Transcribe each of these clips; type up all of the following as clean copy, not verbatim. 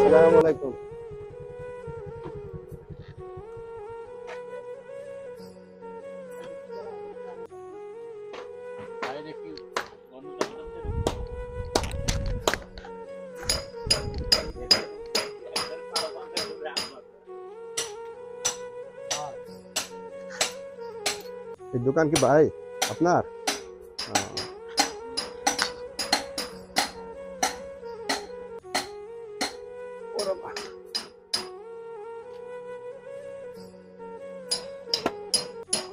আসসালামু আলাইকুম। এই দোকান কি ভাই আপনার?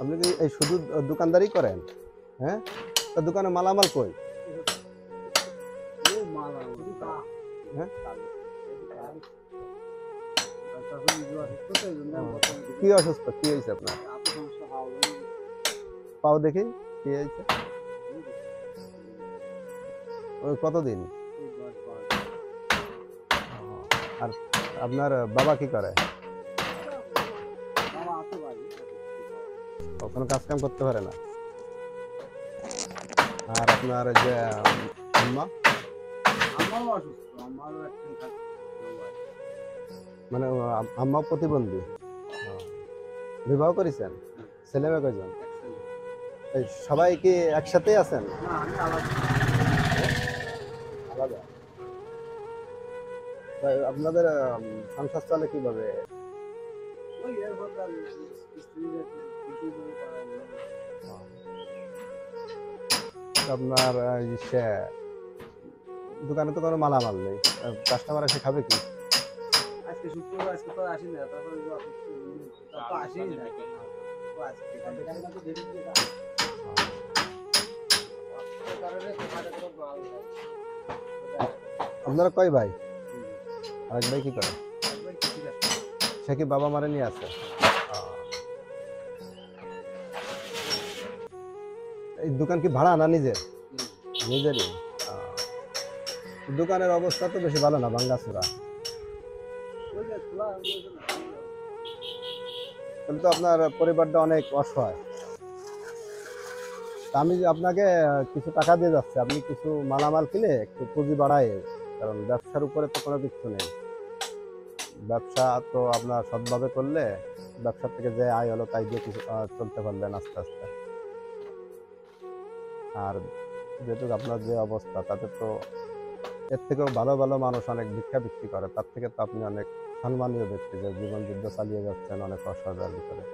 আপনি কি এই শুধু দোকানদারি করেন? হ্যাঁ, তা দোকানে মালামাল কই? হ্যাঁ, কি অসুস্থ, কি হয়েছে আপনার? পাও দেখি কি হয়েছে। ওই কতদিন? আর আপনার বাবা কি করে? কোনো কাজ কাম করতে পারে না। আর আপনার যে আম্মা, মানে আম্মা প্রতিবন্ধী? বিবাহ করেছেন? ছেলে মেয়ে কয়জন? এই সবাই কি একসাথেই আছেন? আলাদা। আপনাদের সংসার চলে কিভাবে? আপনার দোকানে তো কোনো মালামাল নেই, কাস্টমার এসে খাবে কি? আজকে শুক্রবার, আজকে তো আসি না, তারপরে তো আসি না। আপনারা কয় ভাই? আরেক ভাই কি করে? সে কি বাবা মারে নিয়ে আছে? এই দোকান কি ভাড়া না নিজের? নিজেরই। দোকানের অবস্থা তো বেশি ভালো না, ভাঙ্গাচোরা। তাহলে তো আপনার পরিবারটা অনেক অসহায়। আমি আপনাকে কিছু টাকা দিয়ে যাচ্ছি, আপনি কিছু মালামাল কিনে একটু পুঁজি বাড়ায়, কারণ ব্যবসার উপরে তো কোনো কিছু নেই। ব্যবসা তো আপনার সৎভাবে করলে ব্যবসা থেকে যে আয় হলো তাই দিয়ে কিছু চলতে পারলেন আস্তে আস্তে। আর যেহেতু আপনার যে অবস্থা, তাতে তো এর থেকেও ভালো ভালো মানুষ অনেক ভিক্ষা বিক্রি করে, তার থেকে তো আপনি অনেক সম্মানীয় ব্যক্তি যে জীবন যুদ্ধ চালিয়ে যাচ্ছেন অনেক অসহায়ের ভিতরে।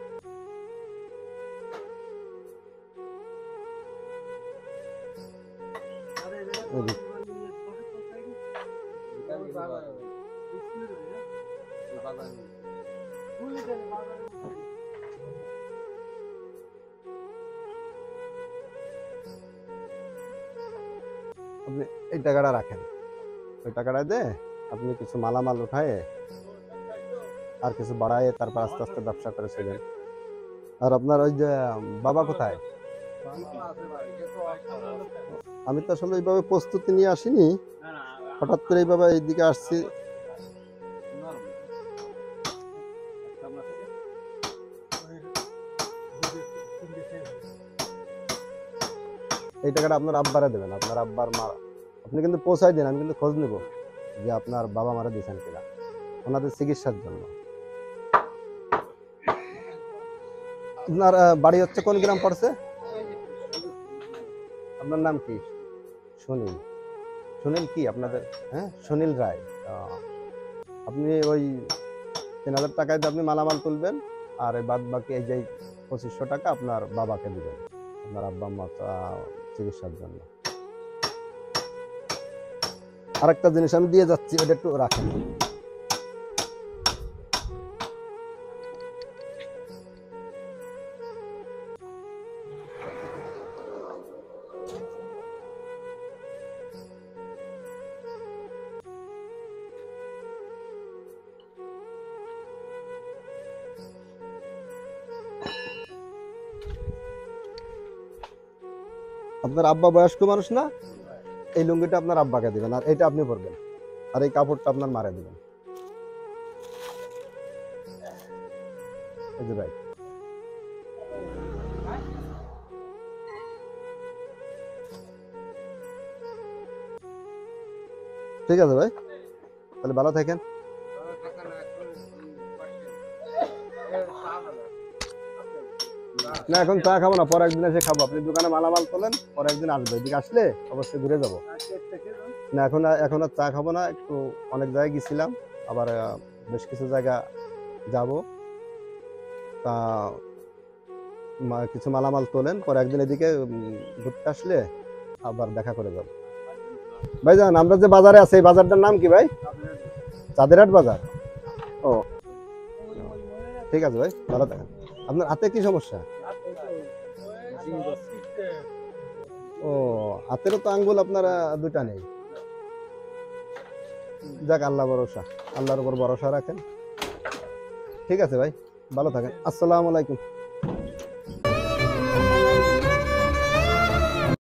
আপনি এই টাকাটা রাখেন, ওই টাকাটা দিয়ে আপনি কিছু মালামাল উঠায় আর কিছু বাড়ায়, তারপর আস্তে আস্তে ব্যবসা করে ছিলেন। আর আপনার ওই যে বাবা কোথায়? আমি তো আসলে এইভাবে প্রস্তুতি নিয়ে আসিনি, হঠাৎ করে এইভাবে এইদিকে আসছি। এই টাকাটা আপনার আব্বারে দেবেন, আপনার আব্বার মা। আপনি কিন্তু পৌঁছাই দেন, আমি কিন্তু খোঁজ নেব যে আপনার বাবা মারা দিয়েছেন কিনা ওনাদের চিকিৎসার জন্য। আপনার বাড়ি হচ্ছে কোন গ্রাম পড়ছে? আপনার নাম কি? সুনীল। সুনীল কি আপনাদের? হ্যাঁ, সুনীল রায়। আপনি ওই 3000 টাকায় দিয়ে আপনি মালামাল তুলবেন, আর এই বাদ বাকি এই যে 2500 টাকা আপনার বাবাকে দিবেন আপনার আব্বা আম্মা চিকিৎসার জন্য। আরেকটা জিনিস আমি দিয়ে যাচ্ছি, ওটা একটু রাখেন। আপনার আব্বা বয়স্ক মানুষ না? এই লুঙ্গিটা আপনার আব্বাকে দিবেন, আর এটা আপনি পরবেন, আর এই কাপড়টা আপনার মারে দিবেন। এই যে ভাই, ঠিক আছে ভাই, তাহলে ভালো থাকেন। না এখন চা খাবো না, পরে একদিন এসে খাবো। আপনি দোকানে মালামাল তোলেন, পরে একদিন আসবে, এদিকে আসলে অবশ্যই ঘুরে যাবো। আজকে একটা খেয়ে যান। না এখন আর চা খাবো না, একটু অনেক জায়গায় গেছিলাম, আবার বেশ কিছু জায়গা যাব। তা কিছু মালামাল তোলেন, পরে একদিন এদিকে ঘুরতে আসলে আবার দেখা করে যাবো। ভাইজান আমরা যে বাজারে আছি, এই বাজারটার নাম কি ভাই? চাঁদেরহাট বাজার। ও ঠিক আছে ভাই, ভালো থাকেন। আপনার হাতে কি সমস্যা? ও হাতেরও তো আঙ্গুল আপনার দুটা নেই। যাক, আল্লাহ ভরসা, আল্লাহর উপর ভরসা রাখেন। ঠিক আছে ভাই, ভালো থাকেন। আসসালামু আলাইকুম।